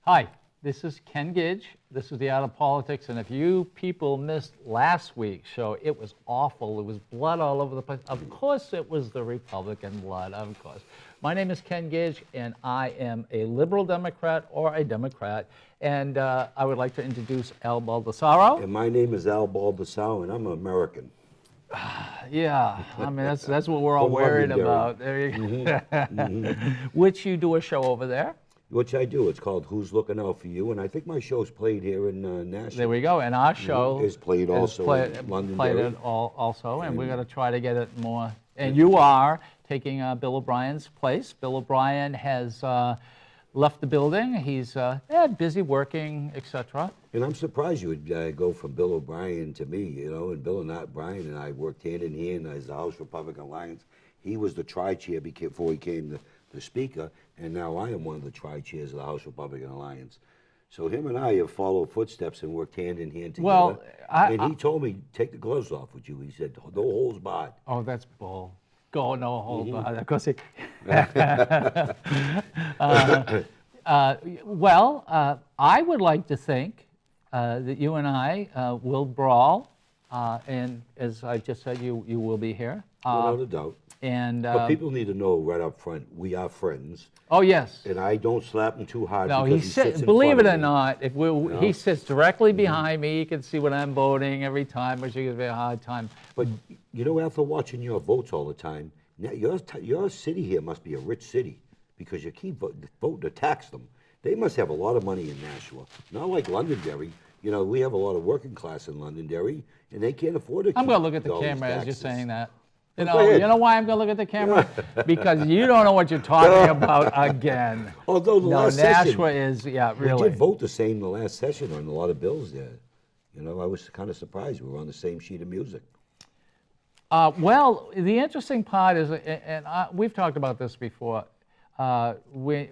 Hi, this is Ken Gidge. This is The Art of Politics, and if you people missed last week's show, it was awful. It was blood all over the place. Of course it was the Republican blood, of course. My name is Ken Gidge, and I am a liberal Democrat or a Democrat, and I would like to introduce Al Baldessaro. And my name is Al Baldessaro, and I'm an American. Yeah, I mean, that's what we're all worried about. There you go. Which you do a show over there. Which I do. It's called Who's Looking Out for You, and I think my show's played here in Nashville. There we go, and our show is played also in Londonderry. Played it also, and we're going to try to get it more. And you are taking Bill O'Brien's place. Bill O'Brien has left the building. He's busy working, etc. And I'm surprised you would go from Bill O'Brien to me, you know, and Bill and O'Brien and I worked hand in hand as the House Republican Alliance. He was the tri-chair before he came the Speaker, and now I am one of the tri-chairs of the House Republican Alliance. So him and I have followed footsteps and worked hand in hand together. Well, and he told me, take the gloves off with you. He said, no holds barred. Oh, that's bull. Go no holds barred. Of course, I would like to think that you and I will brawl, and as I just said, you will be here. Without a doubt. But people need to know right up front, we are friends. Oh, yes. And I don't slap him too hard. No, he sits believe it or me. not, he sits directly behind me. He can see what I'm voting every time, which gives me a hard time. But, you know, after watching your votes all the time, now your city here must be a rich city because you keep voting to tax them. They must have a lot of money in Nashua. Not like Londonderry. You know, we have a lot of working class in Londonderry, and they can't afford to I'm going to look at the camera as you're saying that. You know why I'm going to look at the camera? Because you don't know what you're talking about again. Although the last Nashua session, really. We did vote the same the last session on a lot of bills there. You know, I was kind of surprised. We were on the same sheet of music. Well, the interesting part is, and we've talked about this before, when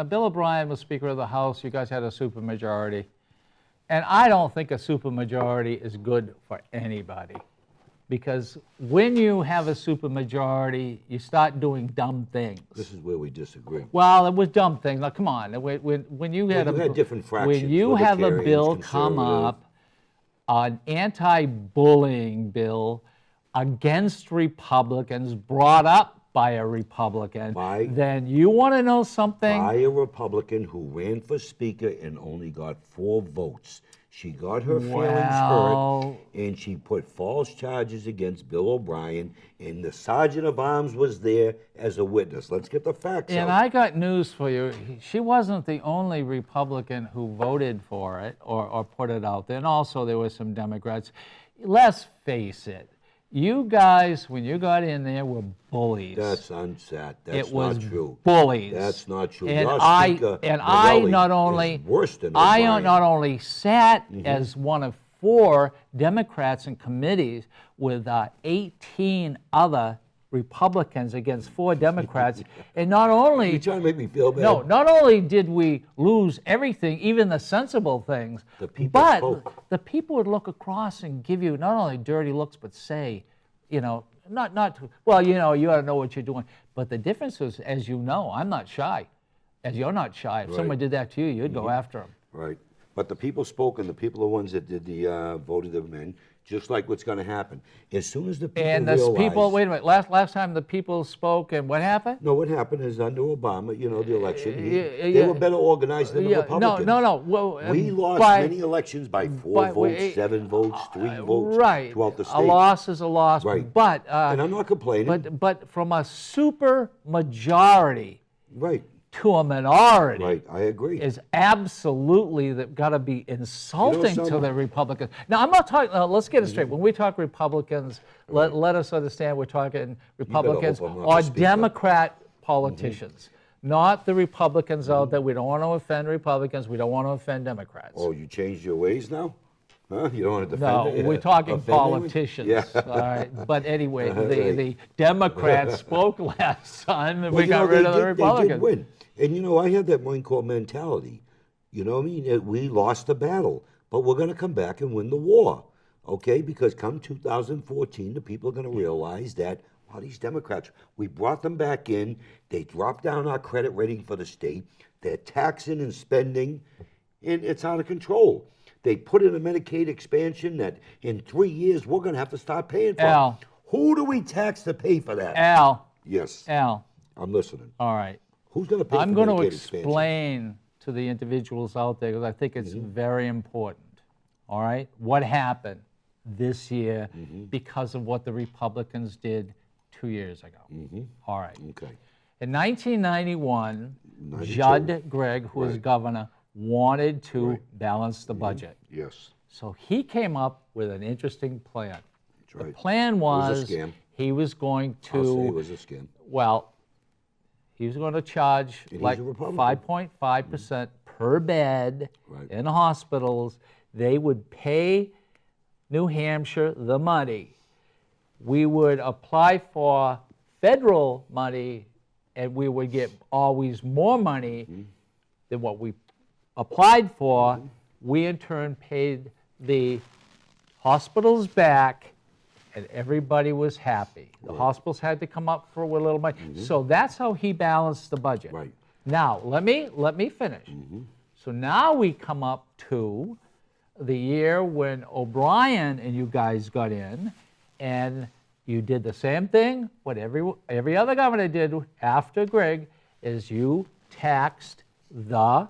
Bill O'Brien was Speaker of the House, you guys had a supermajority. And I don't think a supermajority is good for anybody. Because when you have a supermajority, you start doing dumb things. This is where we disagree. Well, it was dumb things. Now, come on. When you had different fractions. When you have a bill come up, an anti-bullying bill against Republicans brought up by a Republican, then you want to know something? By a Republican who ran for Speaker and only got 4 votes. She got her feelings hurt, and she put false charges against Bill O'Brien, and the Sergeant of Arms was there as a witness. Let's get the facts out. And I got news for you. She wasn't the only Republican who voted for it or put it out there, and also there were some Democrats. Let's face it. You guys, when you got in there, were bullies. That's unsat. That's it was not true. Bullies. That's not true. And I not only sat as one of 4 Democrats in committees with 18 other Republicans against 4 Democrats, and not only you're trying to make me feel bad. No, not only did we lose everything, even the sensible things, but the people would look across and give you not only dirty looks, but say, you know, well, you know, you ought to know what you're doing. But the difference is, as you know, I'm not shy, as you're not shy. If someone did that to you, you'd go after them. Right. But the people spoke, and the people are the ones that did the voted them in, just like what's going to happen. As soon as the people And the realize, people, wait a minute, last time the people spoke, and what happened? no, what happened is under Obama, you know, the election, they yeah. were better organized than the Yeah, Republicans. no. Well, We lost by- many elections by 4 by- votes, 7 votes, 3 votes right. throughout the state. A loss is a loss, Right. but And I'm not complaining. but from a super majority Right, to a minority right, I agree. is absolutely got to be insulting to some- the Republicans. Now, I'm not talking. Let's get it straight. When we talk Republicans, let us understand we're talking Republicans hope I'm not or the speaker. Democrat politicians, not the Republicans out there. We don't want to offend Republicans. We don't want to offend Democrats. Oh, you changed your ways now? Huh? You don't want to defend No, it? we're talking Offend anyone? politicians. Yeah. All right. But anyway, Right. the Democrats spoke last time, and Well, we you know, got rid they of the did- Republicans. They did win. And you know, I had that Marine Corps mentality. You know what I mean? We lost the battle, but we're going to come back and win the war. Okay? Because come 2014, the people are going to realize that, wow, these Democrats, we brought them back in. They dropped down our credit rating for the state. They're taxing and spending, and it's out of control. They put in a Medicaid expansion that in 3 years we're going to have to start paying for. Al. Who do we tax to pay for that? Al, Yes, Al, I'm listening. all right. Who's going to pay I'm for going to Medicaid expansion? explain to the individuals out there because I think it's very important. All right, what happened this year because of what the Republicans did 2 years ago. All right. Okay. In 1991, 92. Judd Gregg, who was Right. governor, wanted to Right. balance the budget. Yes. So he came up with an interesting plan. That's right. The plan was a was scam. he was going I'll say it to, was a scam. well, he was going to charge he's like a Republican. 5.5% per bed Right. in hospitals. They would pay New Hampshire the money. We would apply for federal money, and we would get always more money than what we applied for. We in turn paid the hospitals back, and everybody was happy. The hospitals had to come up for a little money. So that's how he balanced the budget. Right. Now, let me finish. So now we come up to the year when O'Brien and you guys got in, and you did the same thing what every other governor did after Gregg, is you taxed the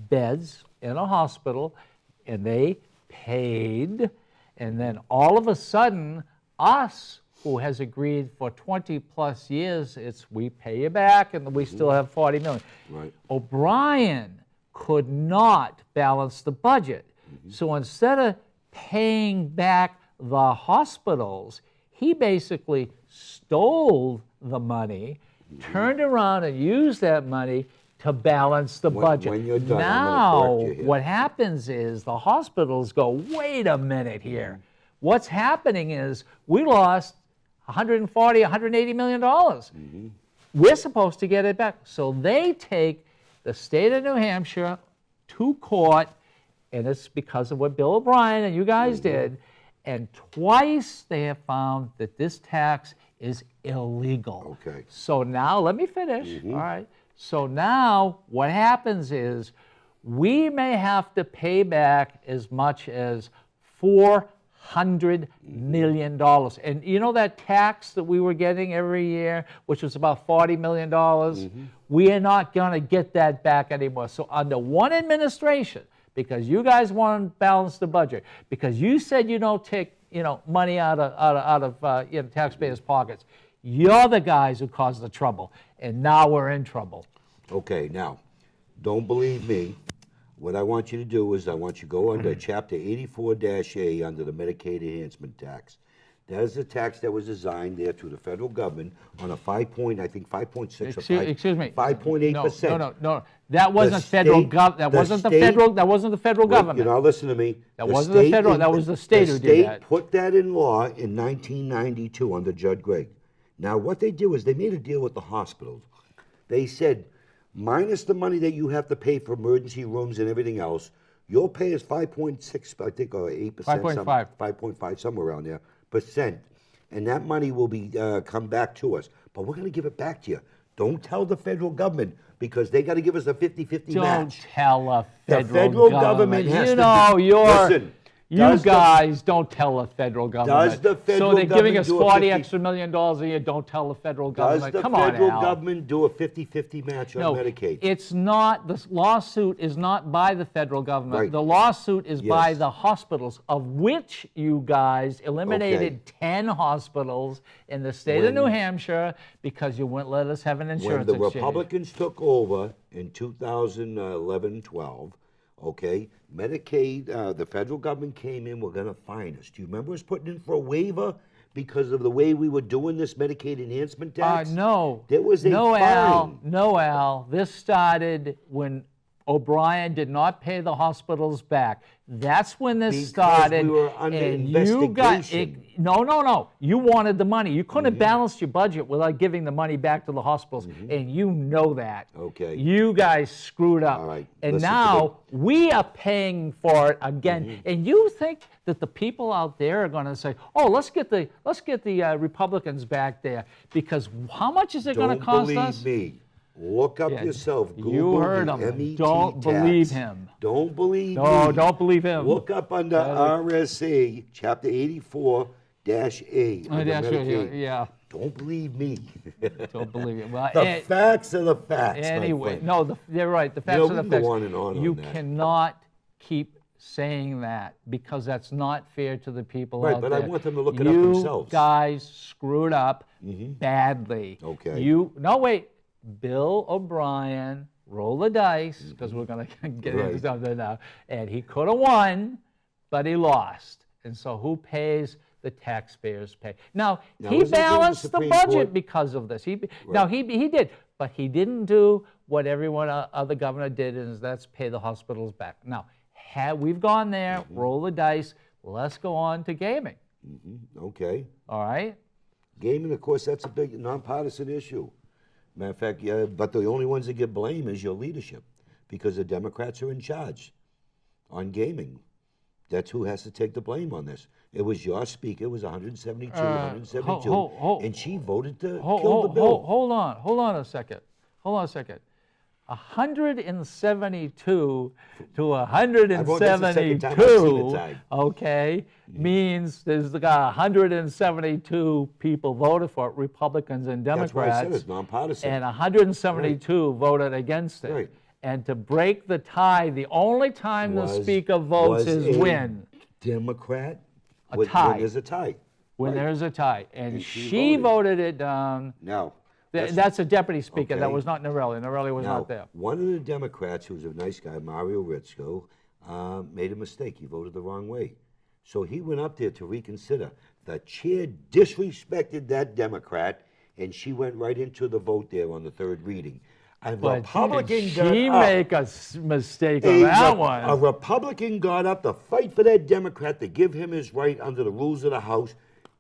beds in a hospital, and they paid, and then all of a sudden, us, who has agreed for 20 plus years, it's we pay you back, and we still have 40 million. Right. O'Brien could not balance the budget. So instead of paying back the hospitals, he basically stole the money, turned around and used that money to balance the budget. when you're done, I'm now, gonna correct you here. what happens is the hospitals go, wait a minute here. What's happening is we lost 140, 180 million dollars. We're supposed to get it back. So they take the state of New Hampshire to court, and it's because of what Bill O'Brien and you guys did, and twice they have found that this tax is illegal. Okay. So now, let me finish, all right? So now what happens is we may have to pay back as much as $400 million. And you know that tax that we were getting every year, which was about $40 million? We are not going to get that back anymore. So under one administration, because you guys want to balance the budget, because you said you don't take money out of taxpayers' pockets, you're the guys who caused the trouble, and now we're in trouble. Okay, now, don't believe me. What I want you to do is I want you to go under Chapter 84-A under the Medicaid enhancement tax. That is a tax that was designed there through the federal government on a 5.6 or 5, Excuse me. 5.8%. No. That wasn't federal state- gov. That the wasn't the state- federal. That wasn't the federal government. You know, listen to me. That wasn't the state federal- in- that was the state who did that. The state put that in law in 1992 under Judd Gregg. Now, what they do is they made a deal with the hospitals. They said, minus the money that you have to pay for emergency rooms and everything else, you'll pay us 5.6, I think, or 8%. 5.5. 5.5, somewhere around there, percent. And that money will be come back to us. But we're going to give it back to you Don't tell the federal government because they got to give us a 50-50 Don't match. tell a The federal, federal government has You to know, do- you're. Listen, You does the- guys don't tell the federal government. the federal so they're giving government us do a 40 50 extra $million a year. Don't tell the federal Does government. the Come on, federal Al. government do a 50-50 match on No, Medicaid? it's not. The lawsuit is not by the federal government. Right. The lawsuit is by Yes. the hospitals, of which you guys eliminated 10 hospitals in the state of New When- Hampshire because you wouldn't let us have an When insurance the exchange. Republicans took over in 2011-12, okay, Medicaid, the federal government came in, we're going to fine us. Do you remember us putting in for a waiver because of the way we were doing this Medicaid enhancement tax? No. There was a no, Al. fine. No, Al. This started when O'Brien did not pay the hospitals back. That's when this Because started. we were under and you got investigation. no. You wanted the money. You couldn't Mm-hmm. have balanced your budget without giving the money back to the hospitals, and you know that. Okay. You guys screwed up. All right. And Listen to now we are paying for it again. And you think that the people out there are going to say, "Oh, let's get the Republicans back there," because how much is it going Don't to cost believe us? me. Look up Yeah, yourself. you Google heard the him. MET Don't tax. believe him. Don't believe No, me. don't believe him. Look up under RSA, Chapter 84-A. Oh, under that's right, Medicaid. yeah, Don't believe me. don't believe it. Well, The facts are the facts. my anyway, friend. no, you're right. The facts know, are we the can go facts. on and on You that. cannot keep saying that because that's not fair to the people Right, out but there. I want them to look it up themselves. You guys screwed up badly. Okay. No, wait. Bill O'Brien, roll the dice, because we're going to get into Right. something now. And he could have won, but he lost. And so who pays? The taxpayers pay. Now Now, he isn't it the balanced the Supreme budget Court- because of this. Now he did, but he didn't do what everyone other governor did, and that's pay the hospitals back. Now, we've gone there, roll the dice. Let's go on to gaming. Okay. All right. Gaming, of course, that's a big nonpartisan issue. Matter of fact, yeah, but the only ones that get blamed is your leadership because the Democrats are in charge on gaming. That's who has to take the blame on this. It was your speaker, it was 172, 172, and she voted to kill the bill. Hold on a second. 172 to that's the second time I've seen it 172, tied. okay, means there's got 172 people voted for it, Republicans and That's why I said Democrats, it's nonpartisan. and 172 voted against it. Right. And to break the tie, the only time the speaker votes was is a when? Democrat? A tie. When there's a tie. When Right. there's a tie. And she she voted. voted it down. Now, That's a deputy speaker. That Okay. was not Norelli. Norelli was now, not there. one of the Democrats, who's a nice guy, Mario Ritzko, made a mistake. He voted the wrong way. So he went up there to reconsider. The chair disrespected that Democrat, and she went right into the vote there on the third reading. A But Republican did got she up. make a mistake on that one? A Republican got up to fight for that Democrat to give him his right under the rules of the House.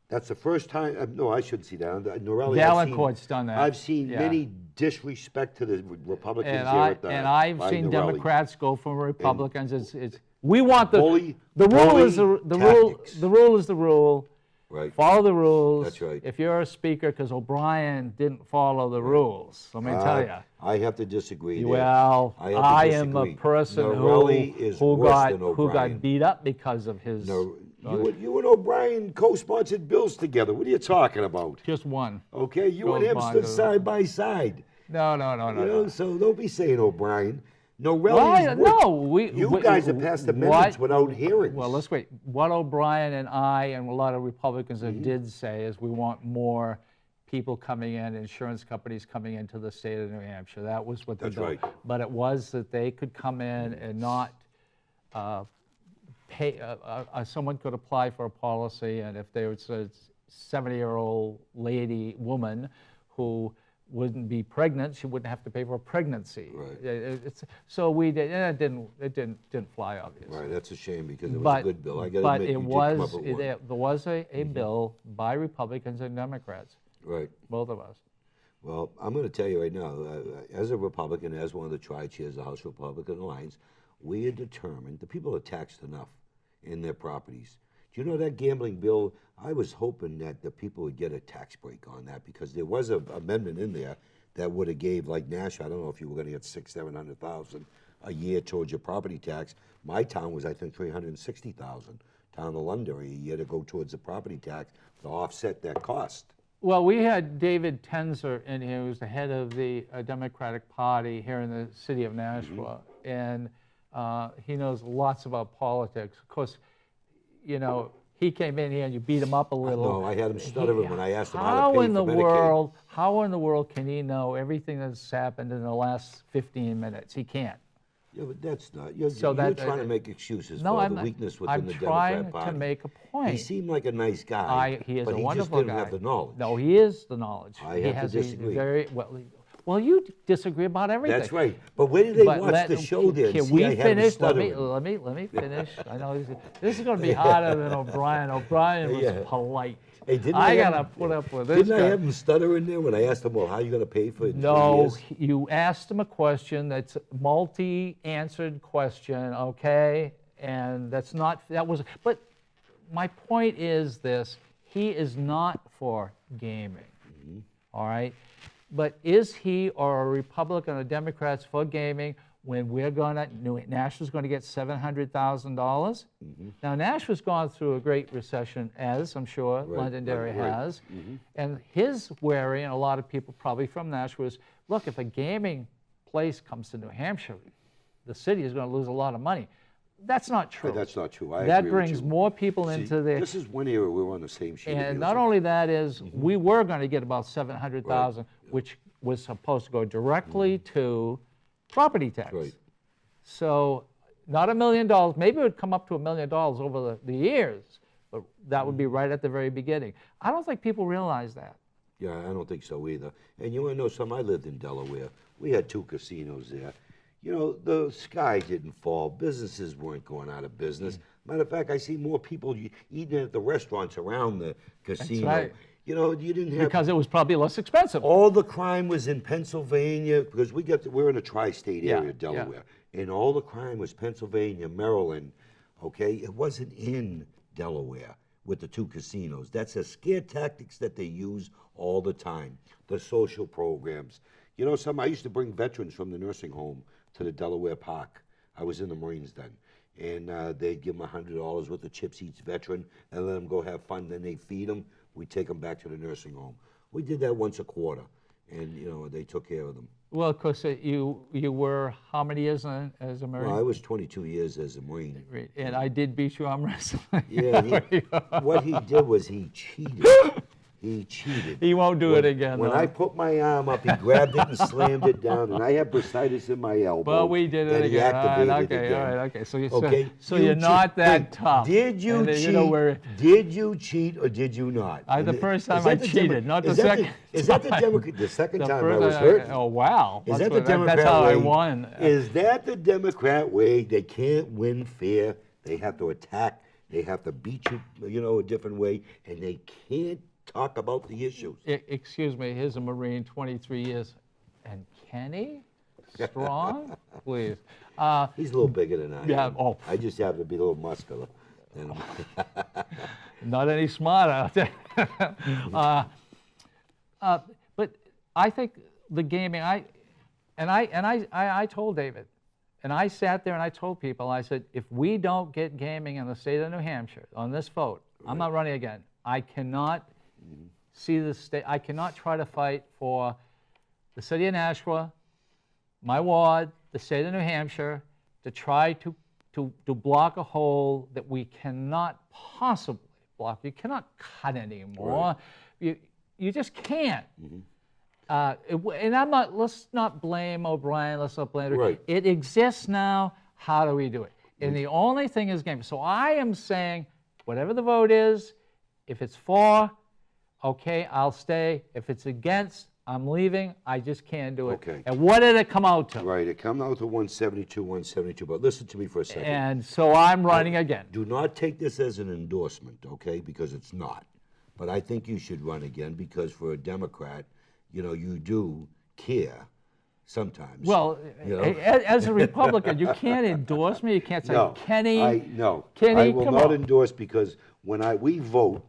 That's the first time. No, I shouldn't see that. Norelli, Valancourt's done that. I've seen Yeah. many disrespect to the Republicans And here at the. I've by seen Norelli. Democrats go for Republicans. It's we want the Bully- the rule is the bully rule. tactics. The rule is the rule. Right. Follow the rules. That's right. If you're a speaker, because O'Brien didn't follow the rules, let me tell you. I have to disagree. there. Well, I have to I am a disagree. person Norelli is who worse got than who O'Brien. got beat up because of his. No, you and O'Brien co-sponsored bills together. What are you talking about? Just one. Okay, you and him stood Co-sponsored. side by side. No. You know, so don't be saying O'Brien. Norelli's Why? work. No, You guys have passed amendments without hearings. Well, let's wait. What O'Brien and I and a lot of Republicans Mm-hmm. did say is we want more people coming in, insurance companies coming into the state of New Hampshire. That was what the That's bill. right. But it was that they could come in and not pay. Someone could apply for a policy, and if there was a 70-year-old woman who wouldn't be pregnant, she wouldn't have to pay for a pregnancy. Right. So we did. It didn't fly, obviously. Right, that's a shame because it was a good bill. I got to but admit, it you did was come up with one. there was a bill by Republicans and Democrats, Right. both of us. Well, I'm going to tell you right now, as a Republican, as one of the tri-chairs of the House Republican Alliance, we are determined, the people are taxed enough in their properties. Do you know that gambling bill, I was hoping that the people would get a tax break on that because there was an amendment in there that would have gave like Nashua. I don't know if you were going to get 600,000-700,000 a year towards your property tax. My town was, I think, 360,000. Town of Londonderry a year to go towards the property tax to offset that cost. Well, we had David Tenzer in here, who's the head of the Democratic Party here in the city of Nashua, and he knows lots about politics. Of course, you know, he came in here and you beat him up a little. No, I had him stuttering when I asked him how to pay in for the Medicaid. how in the world can he know everything that's happened in the last 15 minutes? He can't. Yeah, but that's not. You're So trying that- to make excuses No, for I'm the not. weakness within I'm the trying Democrat Party. to make a point. He seemed like a nice guy, He is but a he wonderful just didn't guy. have the knowledge. No, he is the knowledge. I he have to has disagree. A very well. Well, you disagree about everything. That's right. But where did they But watch the show there? and Can see we I had him finish? Let me stuttering? finish. I know this is going to be harder than O'Brien. O'Brien was Yeah. polite. Hey, didn't I have gotta him- put up with this Didn't I guy. have him stuttering there when I asked him, well, how are you going to pay for it in 2 No, years? you asked him a question that's a multi-answered question, okay? And that was, but my point is this, he is not for gaming, all right? But is he or a Republican or Democrats for gaming when Nashua's gonna get $700,000? Now, Nashua's gone through a great recession, as I'm sure Londonderry right. has. And his worry, and a lot of people probably from Nashua, is, look, if a gaming place comes to New Hampshire, the city is gonna lose a lot of money. That's not true. That's not true. I That agree with brings you. more people See, into the, This is one area we were on the same sheet of and music. not only that is, we were gonna get about 700,000, which was supposed to go directly to property tax. Right. So, not $1 million, maybe it would come up to $1 million over the years, but that would be right at the very beginning. I don't think people realize that. Yeah, I don't think so either. And you want to know something? I lived in Delaware. We had 2 casinos there. You know, the sky didn't fall. Businesses weren't going out of business. Matter of fact, I see more people eating at the restaurants around the casino. right. You know, you didn't have... Because it was probably less expensive. All the crime was in Pennsylvania, because we're in a tri-state Yeah, area, yeah. Delaware. And all the crime was Pennsylvania, Maryland, okay? It wasn't in Delaware with the 2 casinos. That's the scare tactics that they use all the time. The social programs. You know, I used to bring veterans from the nursing home to the Delaware Park. I was in the Marines then. And they'd give them $100 worth of chips each veteran and let them go have fun. Then they feed them. We take them back to the nursing home. We did that once a quarter. And, you know, they took care of them. Well, of course, you were how many years as a Marine? Well, I was 22 years as a Marine. Right, and I did beat you arm wrestling. Yeah, what he did was he cheated. He cheated. He won't do it again, When though. I put my arm up, he grabbed it and slammed it down, and I had bursitis in my elbow. Well, we did it and he again. activated All right, it okay, again. all right, okay. So, Okay, so you're not that tough. Did you And then, cheat? You know, where, Did you cheat or did you not? the And first is time that I the cheated, not the is that second Is that the time. Democrat? The second the time I first was time hurt. Oh, wow. Is That's that the Democrat That's how way? I won. Is that the Democrat way? They can't win fair. They have to attack. They have to beat you, you know, a different way, and they can't talk about the issues. Excuse me, here's a Marine, 23 years. And Kenny? Strong? Please. He's a little bigger than I Yeah, am. oh. I just happen to be a little muscular. And Not any smarter. But I think the gaming, I told David, and I sat there and I told people, I said, if we don't get gaming in the state of New Hampshire on this vote, I'm not running again. I cannot see the state, I cannot try to fight for the city of Nashua, my ward, the state of New Hampshire, to try to block a hole that we cannot possibly block. You cannot cut anymore. Right. You just can't. And I'm not, let's not blame O'Brien, let's not blame, Right. it exists now, how do we do it? And the only thing is game. So I am saying, whatever the vote is, if it's for, okay, I'll stay. If it's against, I'm leaving. I just can't do it. Okay. And what did it come out to? right, it come out to 172. But listen to me for a second. And so I'm running again. Do not take this as an endorsement, okay? Because it's not. But I think you should run again because for a Democrat, you know, you do care sometimes. Well, You know? as a Republican, you can't endorse me. You can't say, No, Kenny. no. Kenny, I will come not on. endorse because when we vote,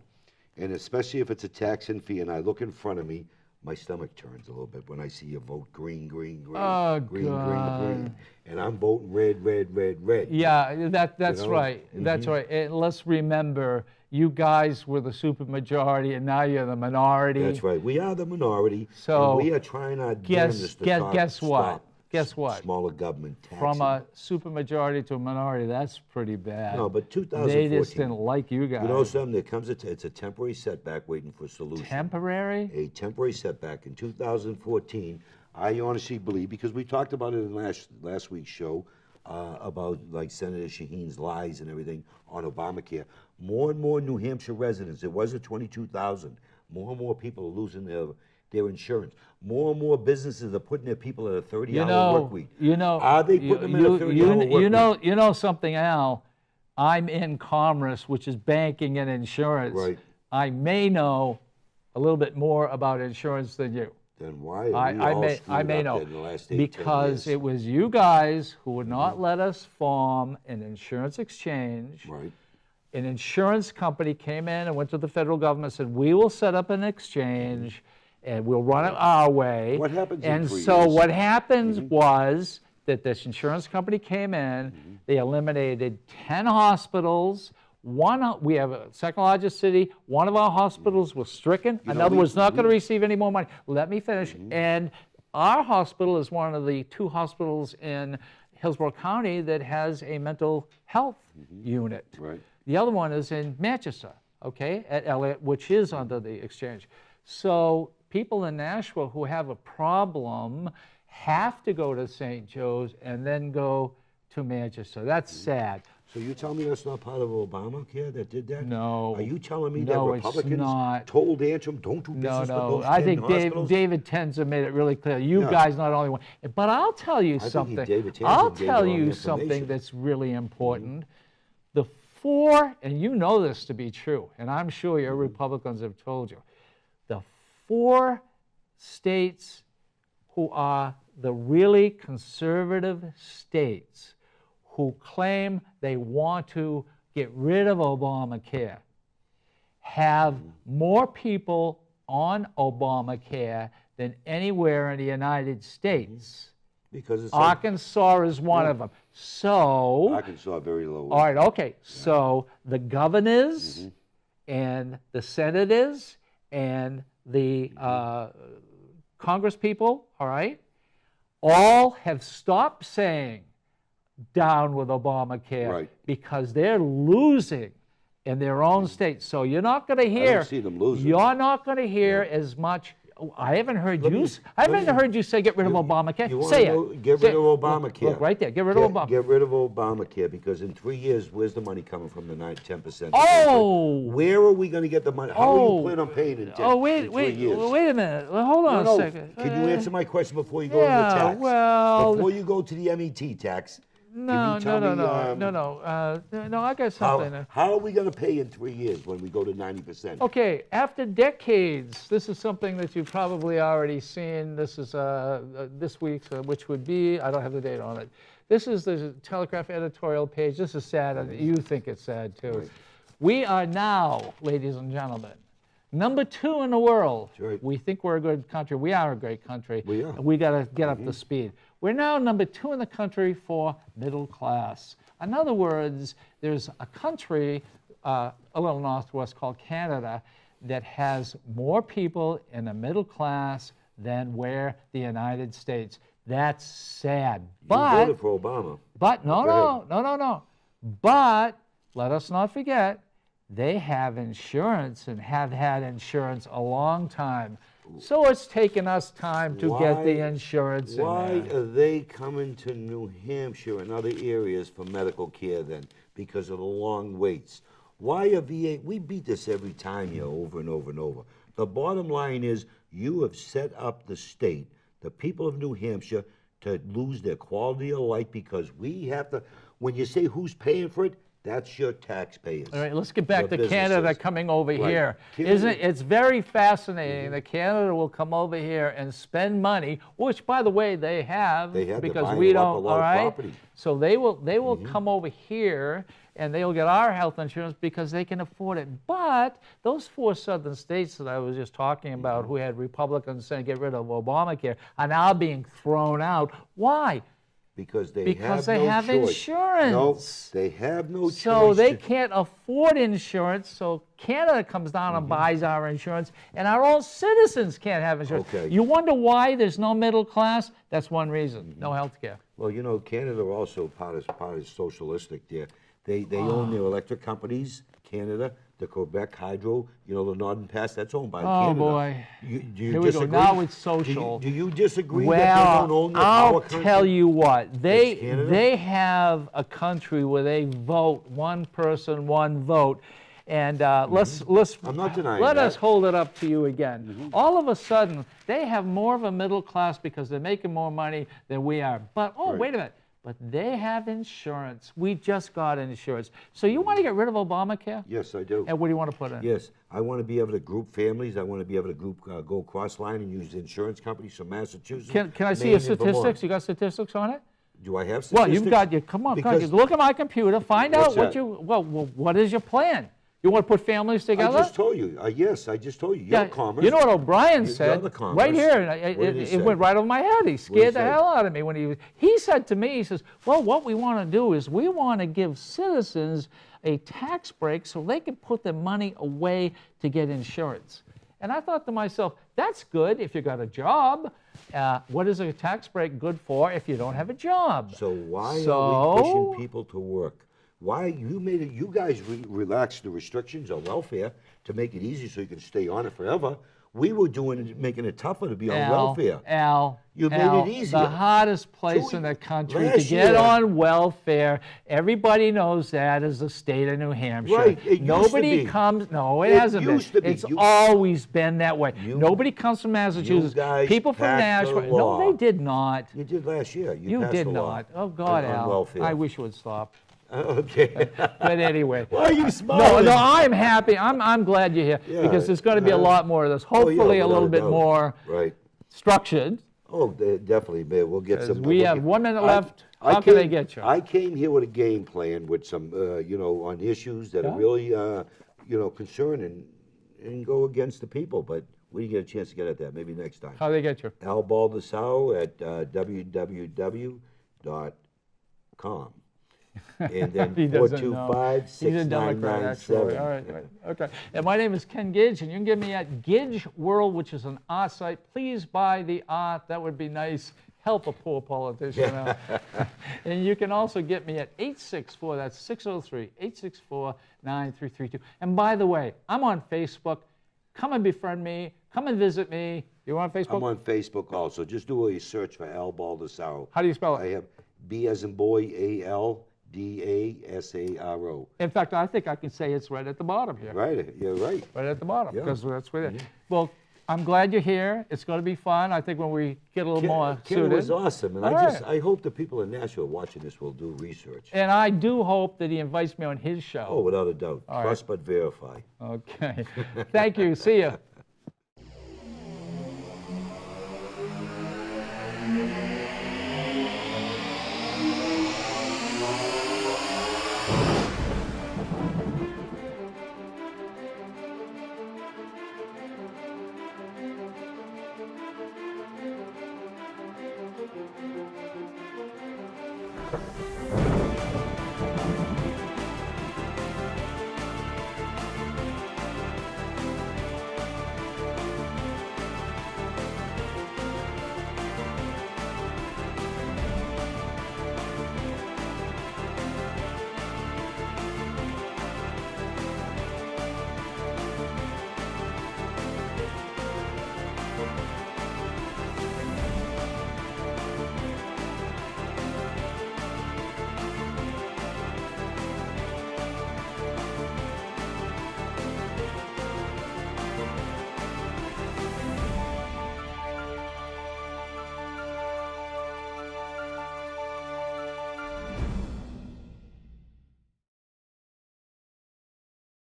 and especially if it's a tax and fee, and I look in front of me, my stomach turns a little bit when I see you vote green, green, green, Oh, green, God. green, green, and I'm voting red, red, red, red. Yeah, that's know? right. That's right. And let's remember, you guys were the supermajority, and now you're the minority. That's right. We are the minority, So, and we are trying our damnedest to guess what? stop Guess what? smaller government taxing. From a supermajority to a minority, that's pretty bad. No, but They 2014. just didn't like you guys. You know something? There comes it's a temporary setback waiting for a solution. Temporary? A temporary setback in 2014. I honestly believe, because we talked about it in last week's show, about like Senator Shaheen's lies and everything on Obamacare. More and more New Hampshire residents, it wasn't 22,000, more and more people are losing their insurance. More and more businesses are putting their people at a 30-hour work week. Are they putting them in a 30-hour work week? You know something, Al? I'm in commerce, which is banking and insurance. Right. I may know a little bit more about insurance than you. Then why are we I all may screwed up know in the last 8, 10 because years? it was you guys who would not let us form an insurance exchange. Right. An insurance company came in and went to the federal government and said, we will set up an exchange and we'll run it our way. What happens in And 3 so years? what happens was that this insurance company came in, they eliminated 10 hospitals. We have a second largest city. One of our hospitals was stricken. Another was not going to receive any more money. Let me finish. And our hospital is one of the 2 hospitals in Hillsborough County that has a mental health unit. Right. The other one is in Manchester, okay, at Elliott, which is under the exchange. So people in Nashville who have a problem have to go to St. Joe's and then go to Manchester. That's sad. So you tell me that's not part of Obamacare that did that? No. Are you telling me No, that it's Republicans not. told Antrim, don't do No, business with no. those I 10 think hospitals? David Tenzer made it really clear. You Yeah. guys not only one. But I'll tell you think something. David Tenzer I'll gave tell the wrong you something information. that's really important. The 4, and you know this to be true, and I'm sure your Republicans have told you, the 4 states who are the really conservative states who claim they want to get rid of Obamacare have more people on Obamacare than anywhere in the United States. Because it's Arkansas is one of them. So, Arkansas very low. all right, okay. So the governors and the senators and the Congress people, all right, all have stopped saying down with Obamacare Right. because they're losing in their own states. So you're not going to hear. see them losing. You're not going to hear as much. I haven't heard heard you say get rid of Obamacare. You Say wanna it. get Say rid it. of Obamacare. Look right there. Get rid of Obamacare. Get rid of Obamacare, because in 3 years, where's the money coming from, the 10%? Oh! Where are we going to get the money? How do you plan on paying in 10, Oh, in 3 years? wait a minute. Well, hold on No, a no. second. Can you answer my question before you go to the yeah, tax? well- Before you go to the MET tax, No, can you tell me, no, I got something. how are we going to pay in 3 years when we go to 90%? Okay, after decades, this is something that you've probably already seen. This is this week's, which would be, I don't have the date on it. This is the Telegraph editorial page. This is sad, and you think it's sad too. Right. We are now, ladies and gentlemen, number 2 in the world. That's right. We think we're a good country. We are a great country. We are. We got to get up to speed. We're now number 2 in the country for middle class. In other words, there's a country a little northwest called Canada that has more people in the middle class than where the United States. That's sad. You But voted for Obama. no. But let us not forget, they have insurance and have had insurance a long time. So it's taken us time to get the insurance in Why there. are they coming to New Hampshire and other areas for medical care then? Because of the long waits. Why are VA? We beat this every time here, over and over and over. The bottom line is, you have set up the state, the people of New Hampshire, to lose their quality of life, because we have to. When you say who's paying for it, that's your taxpayers. All right, let's get back Your to Canada businesses. coming over Right. here. Canada- Isn't it? It's very fascinating that Canada will come over here and spend money, which, by the way, they have They have. They're because buying we up a don't. lot All of right. property. So they will come over here and they'll get our health insurance because they can afford it. But those 4 southern states that I was just talking about who had Republicans saying get rid of Obamacare are now being thrown out. Why? Because they Because have they no have choice. insurance. No, they have no choice. So they can't afford insurance, so Canada comes down and buys our insurance, and our own citizens can't have insurance. Okay. You wonder why there's no middle class? That's one reason, no health care. Well, you know, Canada also part is socialistic there. They own their electric companies, Canada, the Quebec Hydro, you know, the Northern Pass, that's owned by Canada. Boy. Do you Here we go. disagree? Now it's social. Do you disagree that they don't own the power I'll country? tell you what, It's Canada? they have a country where they vote, one person, one vote. And let's I'm not denying let that. us hold it up to you again. All of a sudden, they have more of a middle class because they're making more money than we are. But Right. wait a minute. But they have insurance. We just got insurance. So you want to get rid of Obamacare? Yes, I do. And what do you want to put in? Yes, I want to be able to group families. I want to be able to go cross line and use insurance companies from Massachusetts. Can I see Maine, your and Vermont. statistics? You got statistics on it? Do I have Well, statistics? you've got your, come on, Because look at my computer, find What's out what that? you, well, what is your plan? You want to put families I together? just told you. Yes, I just told you. You're commerce. You know what O'Brien You're said? the commerce. Right here, and What did he it say? went right over my head. He he scared the say? hell out of me when he said to me, he says, well, what we want to do is we want to give citizens a tax break so they can put their money away to get insurance. And I thought to myself, that's good if you got a job. What is a tax break good for if you don't have a job? So why are we pushing people to work? Why you guys relaxed the restrictions on welfare to make it easy so you can stay on it forever. We were making it tougher to be on welfare. You made it easier. The hardest place So in the country to last get year- on welfare, everybody knows that is the state of New Hampshire. Right, it used to Nobody be. comes, no, it It hasn't been. used to be. It's You- always been that way. You- Nobody comes from Massachusetts. guys People from passed the Nashville. No, law. they did not. You did last year. You passed did a law not. Oh, God, on Al. welfare. I wish you would stop. Okay. But anyway. Why are you No, smiling? no, I'm happy. I'm glad you're here Yeah, because there's going to be a lot more of this. Oh, yeah, Hopefully, a without little bit doubt. more Right. structured. Oh, definitely, man. We'll get some. We we'll have get- 1 minute I- left. I How can they came- get you? I came here with a game plan with some, on issues that are really, concerning and go against the people. But we didn't get a chance to get at that. Maybe next time. How do they get you? Al Baldessau at www.com. And then He doesn't know. 425 He's a Democrat, actually. All right, right. Okay. And my name is Ken Gidge, and you can get me at Gidge World, which is an art site. Please buy the art. That would be nice. Help a poor politician out. And you can also get me at 864, that's 603-864-9332. And by the way, I'm on Facebook. Come and befriend me. Come and visit me. You on Facebook? I'm on Facebook also. Just do a search for Al Baldessau. How do you spell it? I have B as in boy, ALDASARO. In fact, I think I can say it's right at the bottom here. Right, you're right. Right at the bottom, Yeah. because that's where it is. Well, I'm glad you're here. It's going to be fun. I think when we get a little more Ken suited. was awesome, and All I hope the people in Nashville watching this will do research. And I do hope that he invites me on his Oh, show. without a doubt. All right. Trust but verify. Okay. Thank you. See you.